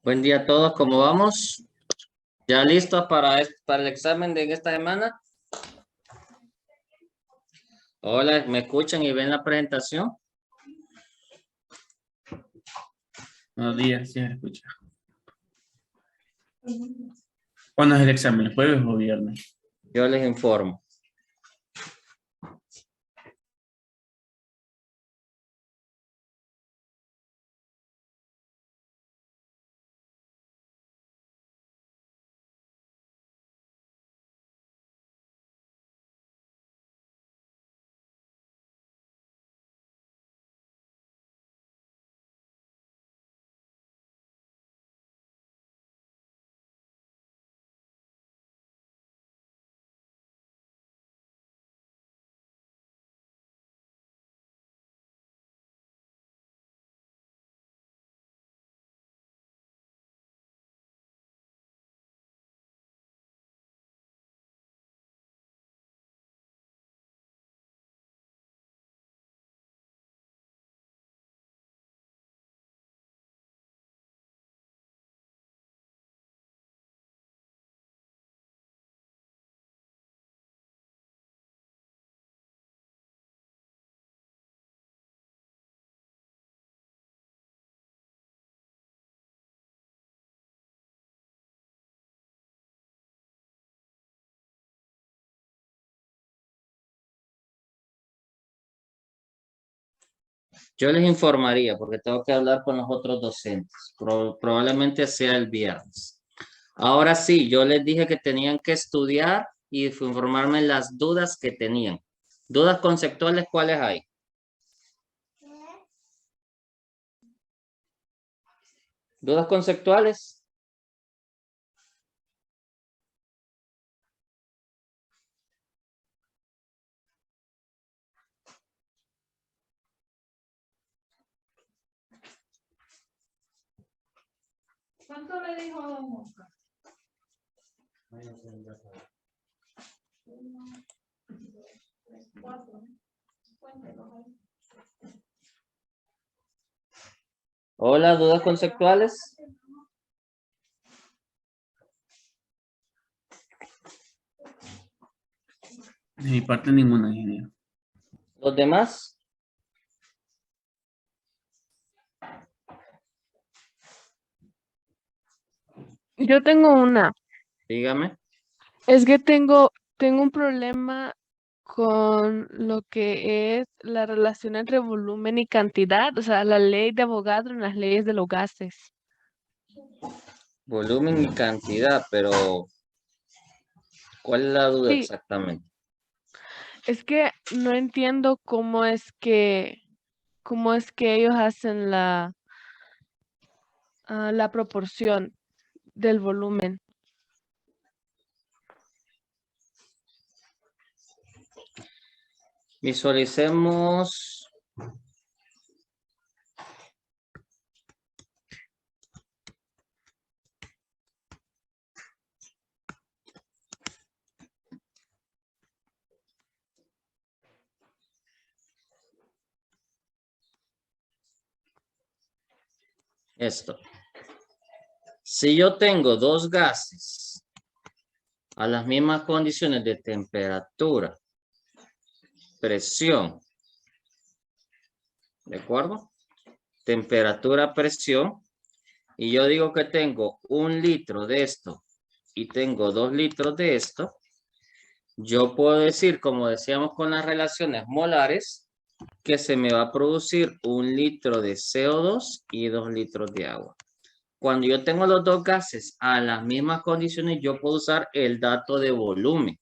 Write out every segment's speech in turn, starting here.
Buen día a todos, ¿cómo vamos? ¿Ya listos para el examen de esta semana? Hola, ¿me escuchan y ven la presentación? Buenos días, sí me escucha. ¿Cuándo es el examen? ¿Jueves o viernes? Yo les informo. Yo les informaría porque tengo que hablar con los otros docentes. Probablemente sea el viernes. Ahora sí, yo les dije que tenían que estudiar y informarme las dudas que tenían. ¿Dudas conceptuales cuáles hay? ¿Dudas conceptuales? ¿Cuánto le dijo don Oscar? Hola, ¿dudas conceptuales? De mi parte ninguna, ingeniero. ¿Los demás? Yo tengo una. Dígame. Es que tengo un problema con lo que es la relación entre volumen y cantidad, o sea, la ley de Avogadro en las leyes de los gases. Volumen y cantidad, pero ¿cuál es la duda Sí, exactamente? es que no entiendo cómo es que ellos hacen la proporción del volumen. Visualicemos esto. Si yo tengo dos gases a las mismas condiciones de temperatura, presión, ¿de acuerdo? Temperatura, presión, y yo digo que tengo 1 litro de esto y tengo 2 litros de esto, yo puedo decir, como decíamos con las relaciones molares, que se me va a producir 1 litro de CO2 y 2 litros de agua. Cuando yo tengo los dos gases a las mismas condiciones, yo puedo usar el dato de volumen.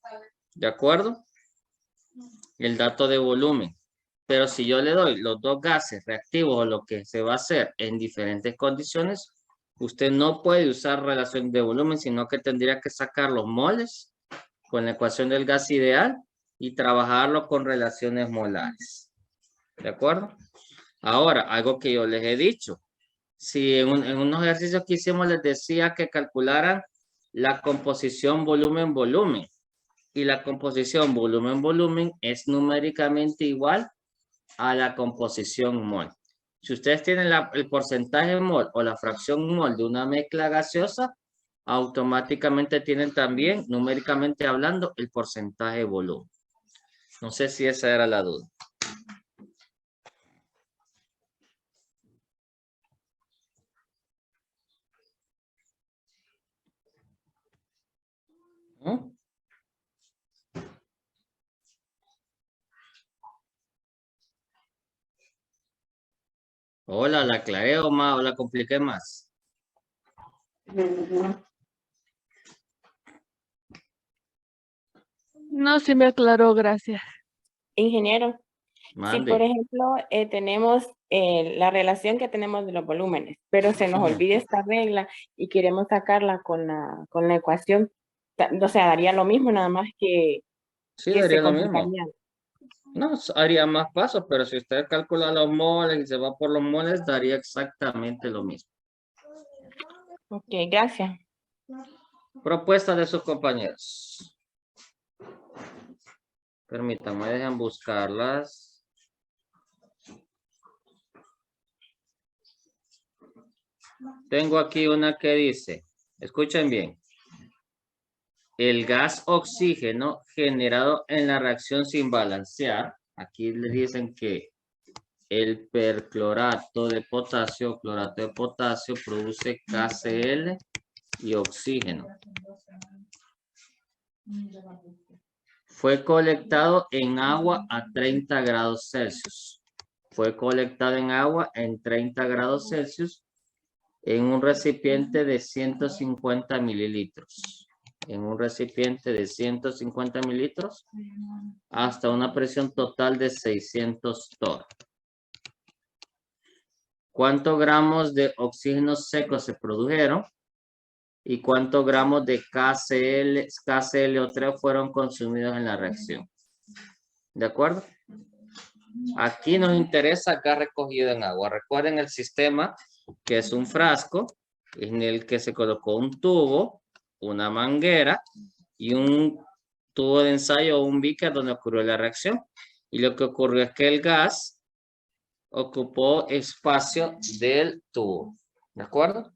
¿De acuerdo? El dato de volumen. Pero si yo le doy los dos gases reactivos o lo que se va a hacer en diferentes condiciones, usted no puede usar relación de volumen, sino que tendría que sacar los moles con la ecuación del gas ideal y trabajarlo con relaciones molares. ¿De acuerdo? Ahora, algo que yo les he dicho. Si en unos ejercicios que hicimos les decía que calcularan la composición volumen-volumen. Y la composición volumen-volumen es numéricamente igual a la composición mol. Si ustedes tienen el porcentaje mol o la fracción mol de una mezcla gaseosa, automáticamente tienen también, numéricamente hablando, el porcentaje de volumen. No sé si esa era la duda. ¿Mm? Hola, ¿la aclaré o más o la compliqué más? No, sí me aclaró, gracias. Ingeniero, si Mande. por ejemplo tenemos la relación que tenemos de los volúmenes, pero se nos Ujú. olvida esta regla y queremos sacarla con la ecuación, o sea, daría lo mismo, nada más que Sí, se daría lo mismo. complicaría. No, haría más pasos, pero si usted calcula los moles y se va por los moles, daría exactamente lo mismo. Ok, gracias. Propuesta de sus compañeros. Permítanme, dejen buscarlas. Tengo aquí una que dice, escuchen bien. El gas oxígeno generado en la reacción sin balancear, aquí le dicen que el perclorato de potasio, clorato de potasio produce KCl y oxígeno. Fue colectado en agua a 30 grados Celsius. Fue colectado en agua en 30 grados Celsius en un recipiente de 150 mililitros. En un recipiente de 150 mililitros hasta una presión total de 600 torr. ¿Cuántos gramos de oxígeno seco se produjeron? ¿Y cuántos gramos de KClO3 fueron consumidos en la reacción? ¿De acuerdo? Aquí nos interesa gas recogido en agua. Recuerden el sistema que es un frasco en el que se colocó un tubo, una manguera y un tubo de ensayo o un beaker donde ocurrió la reacción. Y lo que ocurrió es que el gas ocupó espacio del tubo. ¿De acuerdo?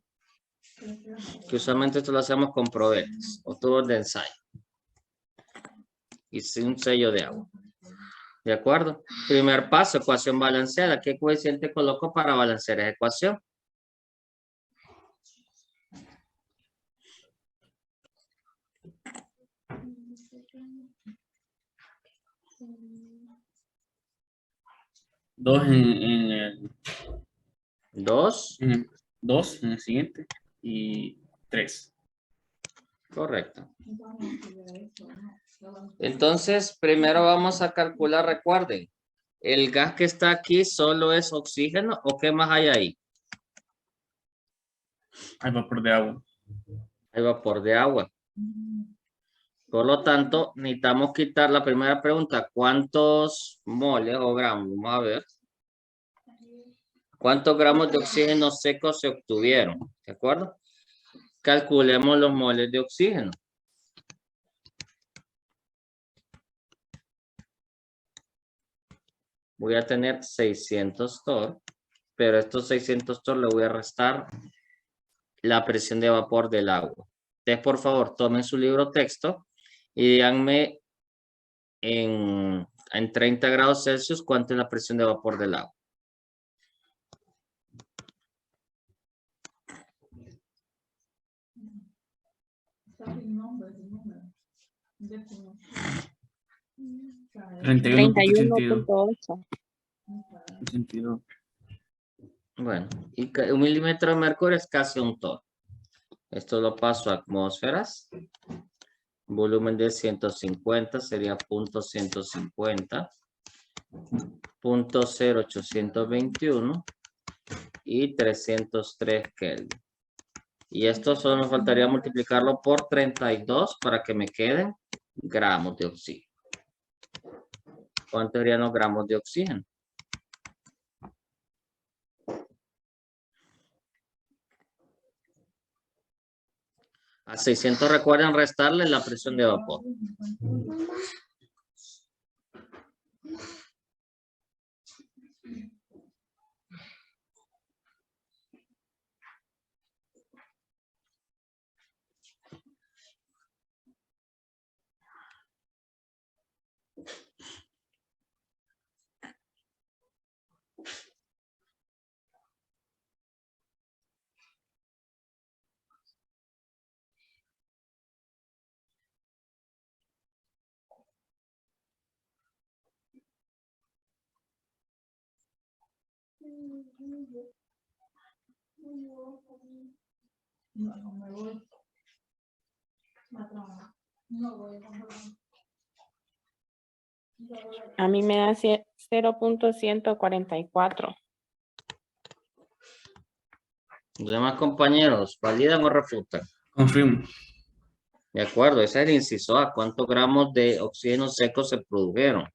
Que usualmente esto lo hacemos con probetes o tubos de ensayo. Y sin un sello de agua. ¿De acuerdo? Primer paso, ecuación balanceada. ¿Qué coeficiente coloco para balancear esa ecuación? Dos en el 2. Dos en el siguiente y 3. Correcto. Entonces, primero vamos a calcular, recuerden, el gas que está aquí solo es oxígeno o qué más hay ahí. Hay vapor de agua. Hay vapor de agua. Por lo tanto, necesitamos quitar la primera pregunta. ¿Cuántos moles o gramos? Vamos a ver. ¿Cuántos gramos de oxígeno seco se obtuvieron? ¿De acuerdo? Calculemos los moles de oxígeno. Voy a tener 600 torr, pero estos 600 torr le voy a restar la presión de vapor del agua. Entonces, por favor, tomen su libro texto y díganme en 30 grados Celsius cuánto es la presión de vapor del agua. ¿31.8? 82. Bueno, y un milímetro de mercurio es casi un torr. Esto lo paso a atmósferas. Volumen de 150 sería 0.150. 0.0821 y 303 Kelvin. Y esto solo me faltaría multiplicarlo por 32 para que me queden gramos de oxígeno. ¿Cuántos serían los gramos de oxígeno? A 600 recuerden restarle la presión de vapor. No me voy a trabajar. No voy a trabajar. A mí me da 0.144. Los demás compañeros, ¿validan o refutan? Confirmo. De acuerdo, ese es el inciso A. ¿Cuántos gramos de oxígeno seco se produjeron?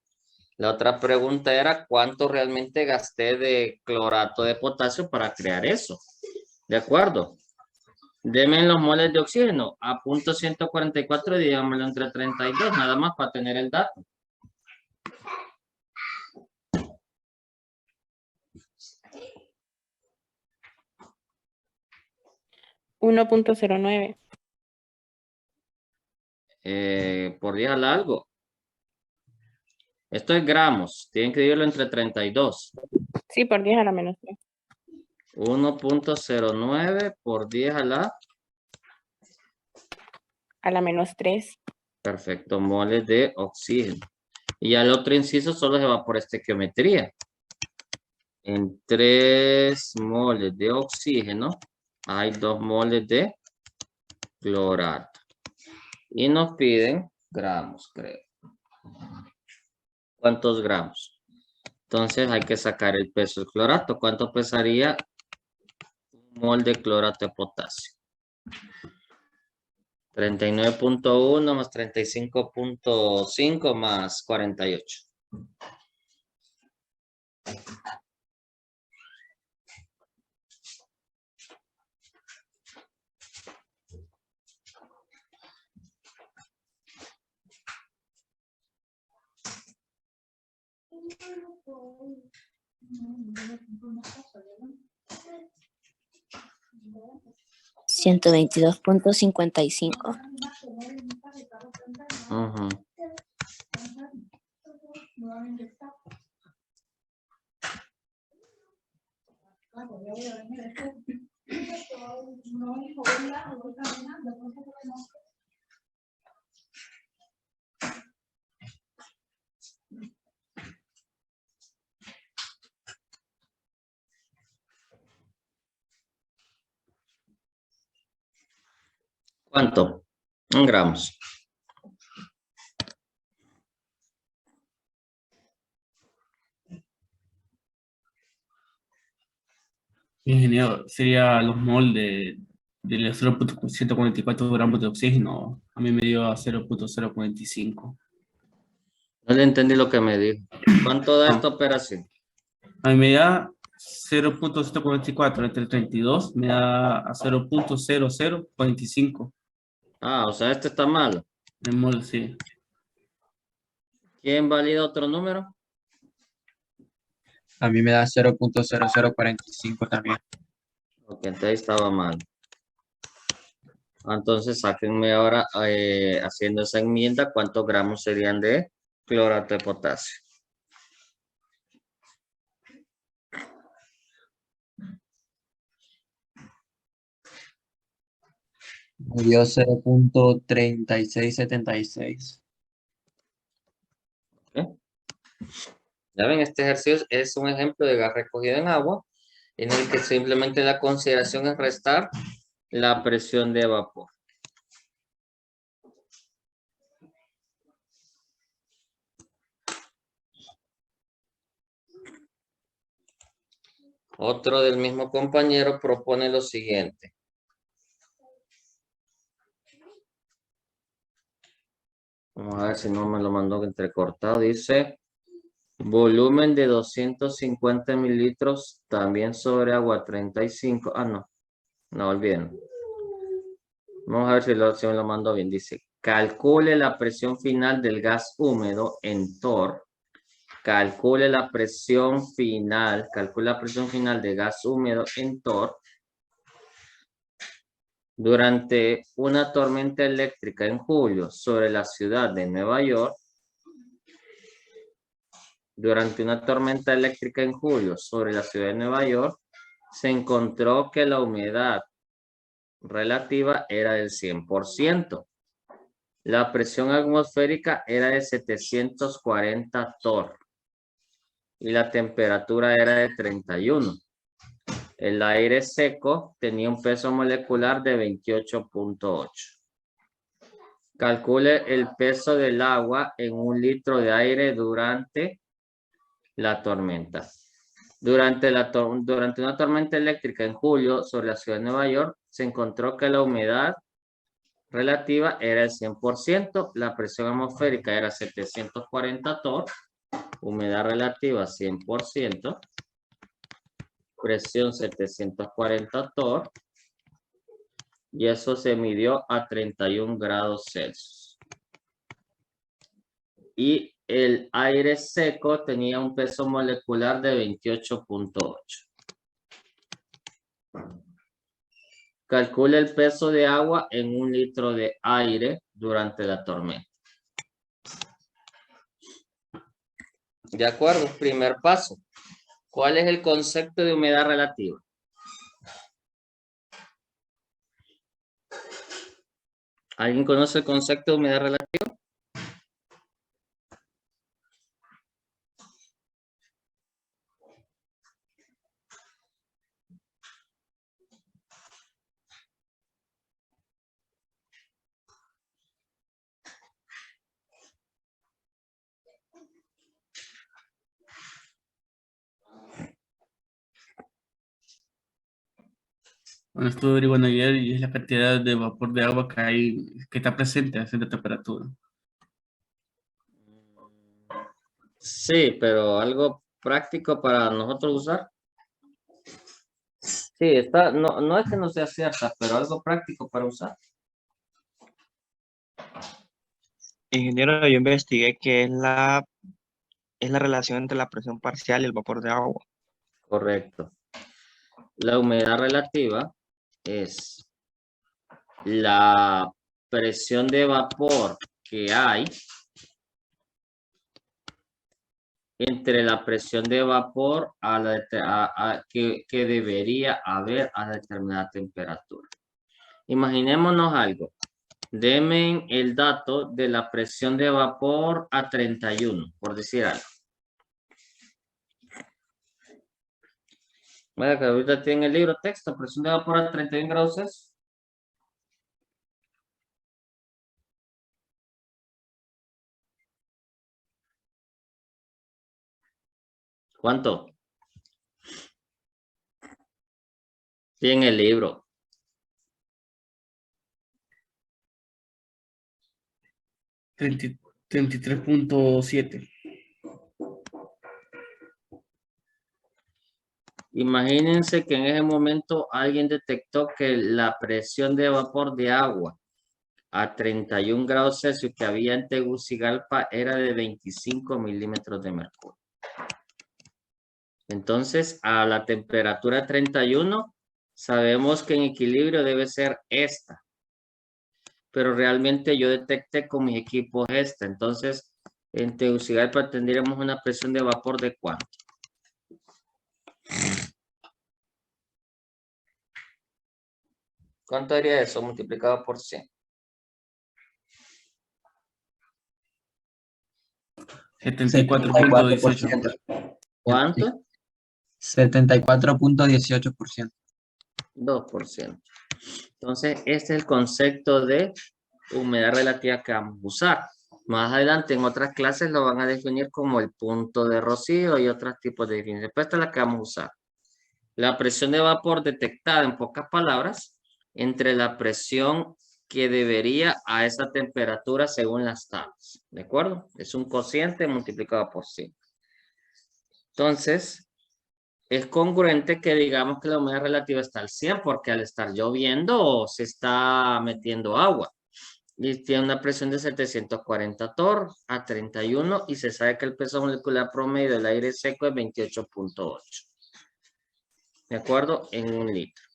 La otra pregunta era ¿cuánto realmente gasté de clorato de potasio para crear eso? De acuerdo. Deme los moles de oxígeno a punto 144 y dígamelo entre 32, nada más para tener el dato. $1.09. Por día largo. Esto es gramos. Tienen que dividirlo entre 32. Sí, por 10 a la menos 3. 1.09 por 10 a la... A la menos 3. Perfecto, moles de oxígeno. Y al otro inciso solo se va por estequiometría. En 3 moles de oxígeno hay 2 moles de clorato. Y nos piden gramos, creo. ¿Cuántos gramos? Entonces hay que sacar el peso del clorato. ¿Cuánto pesaría un mol de clorato de potasio? 39.1 más 35.5 más 48. $122.55. Ujú. ¿Cuánto? En gramos. Ingeniero, sería los moldes de los 0.144 gramos de oxígeno. A mí me dio a 0.045. No le entendí lo que me dijo. ¿Cuánto da Ah. esta operación? A mí me da 0.144 entre 32, me da a 0.0045. Ah, o sea, este está malo. El mol, sí. ¿Quién valida otro número? A mí me da 0.0045 también. Ok, entonces estaba mal. Entonces, sáquenme ahora, haciendo esa enmienda, ¿cuántos gramos serían de clorato de potasio? Me dio 0.3676. ¿Ok? Ya ven, este ejercicio es un ejemplo de gas recogido en agua, en el que simplemente la consideración es restar la presión de vapor. Otro del mismo compañero propone lo siguiente. Vamos a ver si no me lo mandó entrecortado. Dice, volumen de 250 mililitros, también sobre agua 35. Ah, no. No, olviden. Vamos a ver si me lo mandó bien. Dice, calcule la presión final del gas húmedo en TOR. Calcule la presión final. Calcule la presión final de gas húmedo en TOR durante una tormenta eléctrica en julio sobre la ciudad de Nueva York. Durante una tormenta eléctrica en julio sobre la ciudad de Nueva York, se encontró que la humedad relativa era del 100%. La presión atmosférica era de 740 torr. y la temperatura era de 31. El aire seco tenía un peso molecular de 28.8. Calcule el peso del agua en 1 litro de aire durante la tormenta. Durante una tormenta eléctrica en julio sobre la ciudad de Nueva York, se encontró que la humedad relativa era el 100%, la presión atmosférica era 740 torr, humedad relativa 100%, presión 740 torr, y eso se midió a 31 grados Celsius. Y el aire seco tenía un peso molecular de 28.8. Calcule el peso de agua en 1 litro de aire durante la tormenta. De acuerdo, primer paso. ¿Cuál es el concepto de humedad relativa? ¿Alguien conoce el concepto de humedad relativa? Bueno, estuve averiguando ayer y es la cantidad de vapor de agua que hay, que está presente a cierta temperatura. Sí, pero algo práctico para nosotros usar. Sí, está, no es que no sea cierta, pero algo práctico para usar. Ingeniero, yo investigué que es la relación entre la presión parcial y el vapor de agua. Correcto. La humedad relativa es la presión de vapor que hay entre la presión de vapor que debería haber a determinada temperatura. Imaginémonos algo. Denme el dato de la presión de vapor a 31, por decir algo. Bueno, que ahorita tiene el libro texto, presión de vapor a 31 grados Celsius. ¿Cuánto? Tiene el libro. 33.7. Imagínense que en ese momento alguien detectó que la presión de vapor de agua a 31 grados Celsius que había en Tegucigalpa era de 25 milímetros de mercurio. Entonces, a la temperatura 31, sabemos que en equilibrio debe ser esta. Pero realmente yo detecté con mis equipos esta. Entonces, en Tegucigalpa tendríamos una presión de vapor de ¿cuánto? ¿Cuánto haría eso multiplicado por 100? 74.18. ¿Cuánto? 74.18%. 2%. Entonces, este es el concepto de humedad relativa que vamos a usar. Más adelante en otras clases lo van a definir como el punto de rocío y otros tipos de definiciones. Pero esta es la que vamos a usar. La presión de vapor detectada, en pocas palabras, entre la presión que debería a esa temperatura según las tablas. ¿De acuerdo? Es un cociente multiplicado por 100. Entonces, es congruente que digamos que la humedad relativa está al 100 porque al estar lloviendo se está metiendo agua. Y tiene una presión de 740 torr a 31 y se sabe que el peso molecular promedio del aire seco es 28.8. ¿De acuerdo? En 1 litro.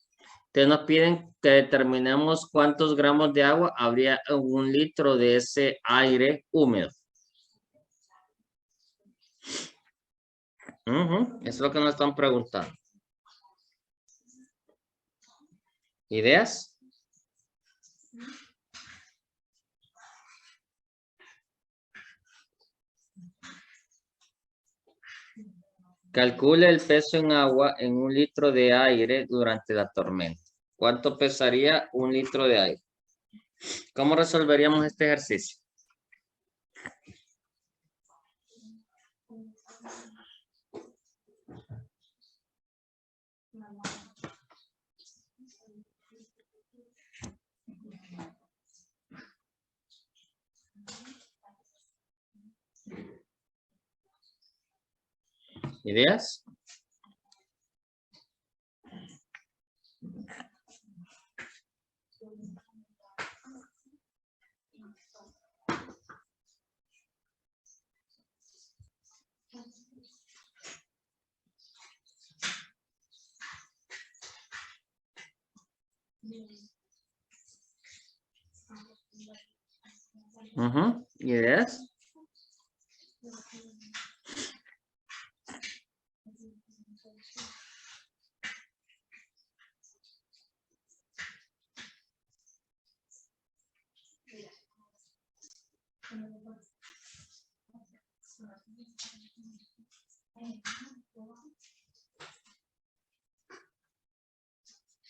Entonces nos piden que determinemos cuántos gramos de agua habría en 1 litro de ese aire húmedo. Eso es lo que nos están preguntando. ¿Ideas? Calcule el peso en agua en un litro de aire durante la tormenta. ¿Cuánto pesaría un litro de aire? ¿Cómo resolveríamos este ejercicio? ¿Ideas? ¿Ideas?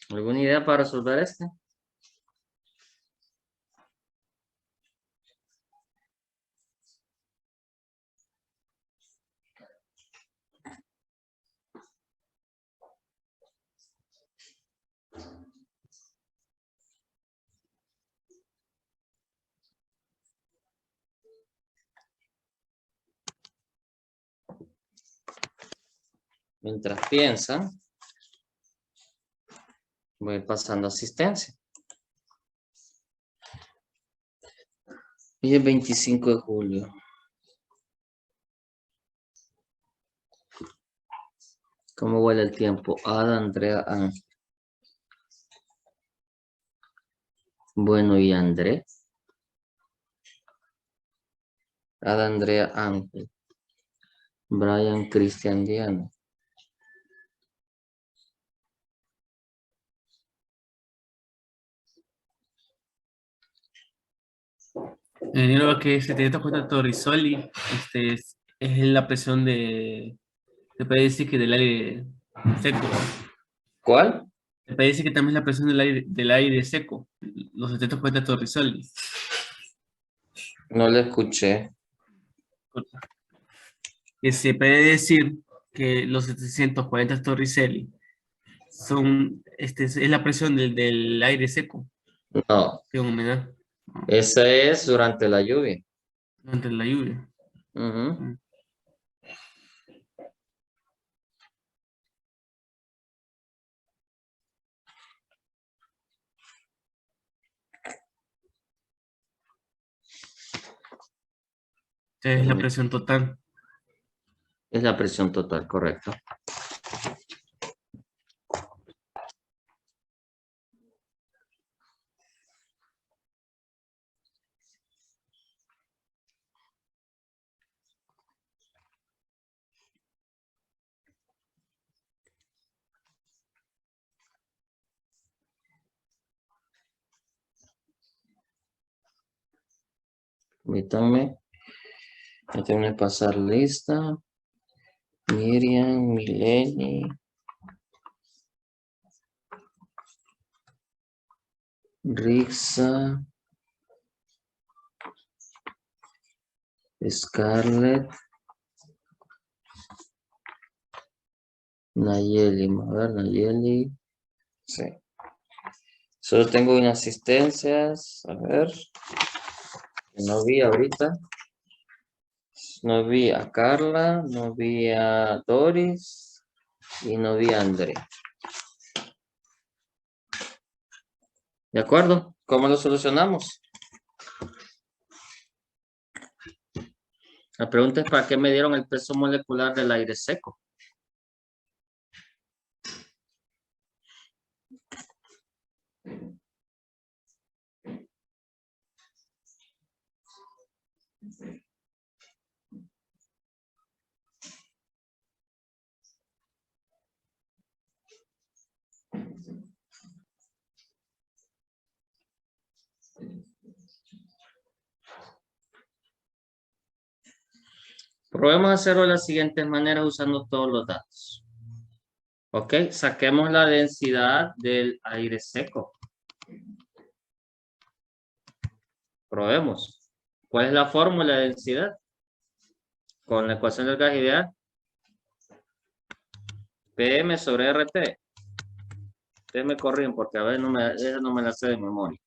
¿Alguna idea para resolver este? Mientras piensan, voy pasando asistencia. Hoy es 25 de julio. ¿Cómo huele el tiempo? Ada, Andrea, Ángel. Bueno, ¿y André? Ada, Andrea, Ángel. Brian, Cristian, Diana. Ingeniero, que 740 Torrisoli es la presión se puede decir que del aire seco. ¿Cuál? Se puede decir que también es la presión del aire seco, los 740 Torrisoli. No le escuché. Que se puede decir que los 740 Torricelli es la presión del aire seco, No, de humedad, esa es durante la lluvia. durante la lluvia. Ujú. Es la presión total. Es la presión total, correcto. Permítanme. Déjenme pasar lista. Miriam, Mileni. Rixa. Scarlett. Nayeli. A ver, Nayeli. Sí. Solo tengo inasistencias. A ver. No vi ahorita. No vi a Carla. No vi a Doris. Y no vi a André. ¿De acuerdo? ¿Cómo lo solucionamos? La pregunta es ¿para qué me dieron el peso molecular del aire seco? Probemos hacerlo de la siguiente manera usando todos los datos. Ok, saquemos la densidad del aire seco. Probemos. ¿Cuál es la fórmula de densidad? Con la ecuación del gas ideal. PM sobre RT. Ustedes me corrigen porque a veces esa no me la sé de memoria.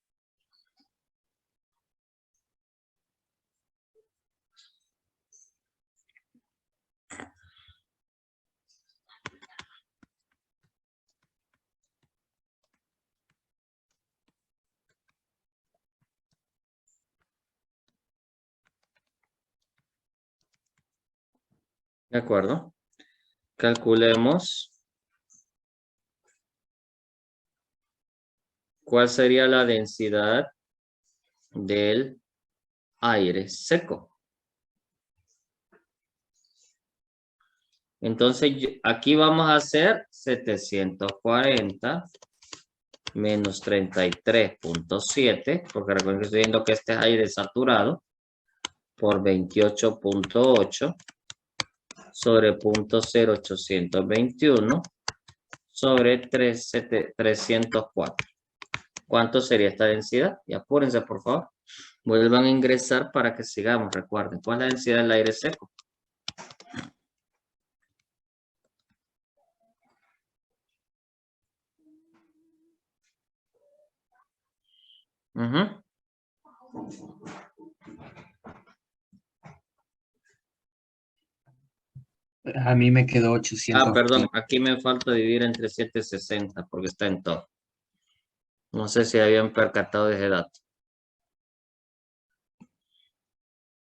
¿De acuerdo? Calculemos cuál sería la densidad del aire seco. Entonces, aquí vamos a hacer 740 menos 33.7, porque recuerden que estoy viendo que este es aire saturado, por 28.8 sobre 0.0821 sobre 304. ¿Cuánto sería esta densidad? Y apúrense, por favor. Vuelvan a ingresar para que sigamos. Recuerden, ¿cuál es la densidad del aire seco? Ujú. A mí me quedó 800. Perdón, aquí me falta dividir entre 760 porque está en todo. No sé si habían percatado de ese dato.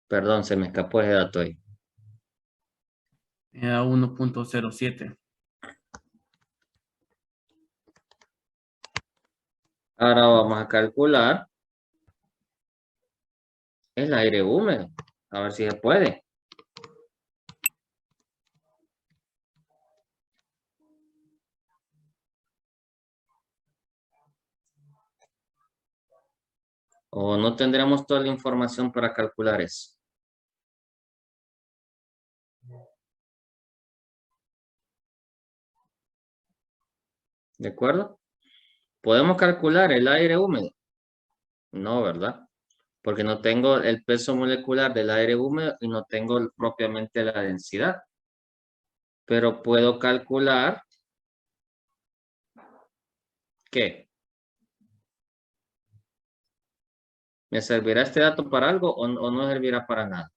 Perdón, se me escapó ese dato ahí. Era 1.07. Ahora vamos a calcular el aire húmedo. A ver si se puede. O no tendremos toda la información para calcular eso. ¿De acuerdo? ¿Podemos calcular el aire húmedo? No, ¿verdad? Porque no tengo el peso molecular del aire húmedo y no tengo propiamente la densidad. Pero puedo calcular ¿qué? ¿Me servirá este dato para algo o no servirá para nada?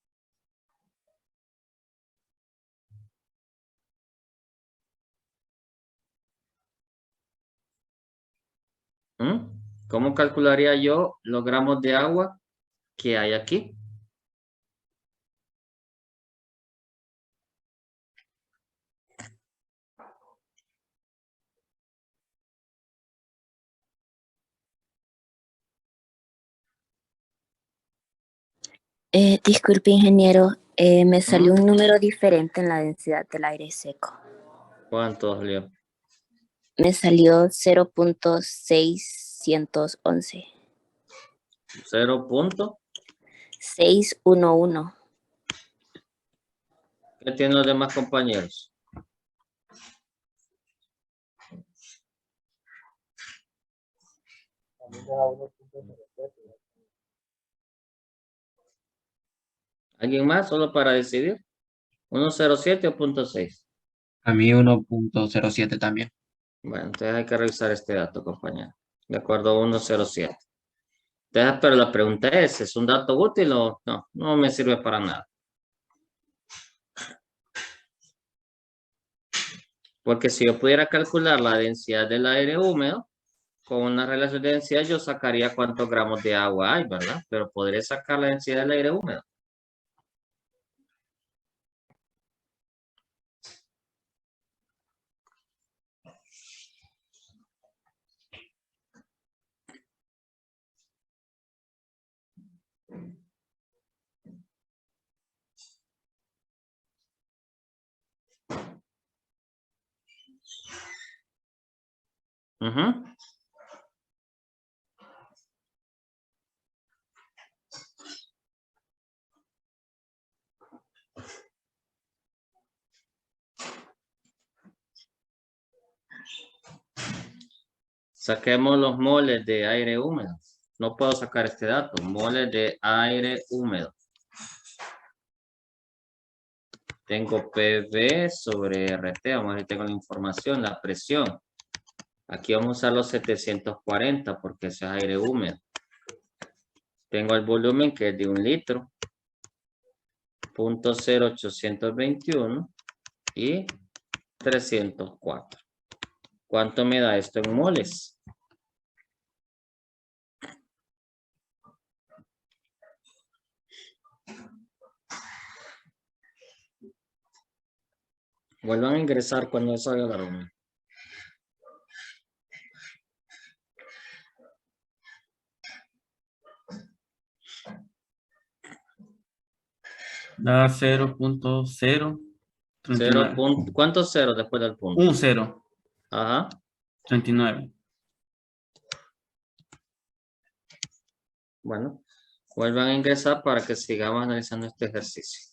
¿Mm? ¿Cómo calcularía yo los gramos de agua que hay aquí? Disculpe, ingeniero, me salió un número diferente en la densidad del aire seco. ¿Cuánto, Leo? Me salió 0.611. 611. ¿Qué tienen los demás compañeros? ¿Alguien más? Solo para decidir. 107 o 0.6. A mí 1.07 también. Bueno, entonces hay que revisar este dato, compañero. De acuerdo a 107. Entonces, pero la pregunta ¿es un dato útil o no? No me sirve para nada. Porque si yo pudiera calcular la densidad del aire húmedo, con una relación de densidad yo sacaría cuántos gramos de agua hay, ¿verdad? Pero podré sacar la densidad del aire húmedo. Ujú. Saquemos los moles de aire húmedo. No puedo sacar este dato. Moles de aire húmedo. Tengo PV sobre RT. Vamos a ver si tengo la información, la presión. Aquí vamos a usar los 740 porque ese es aire húmedo. Tengo el volumen que es de 1 litro. 0.0821 y 304. ¿Cuánto me da esto en moles? Vuelvan a ingresar cuando salga la reunión. Da 0.039. ¿Cuántos ceros después del punto? Un 0. Ajá. 39. Bueno, vuelvan a ingresar para que sigamos analizando este ejercicio.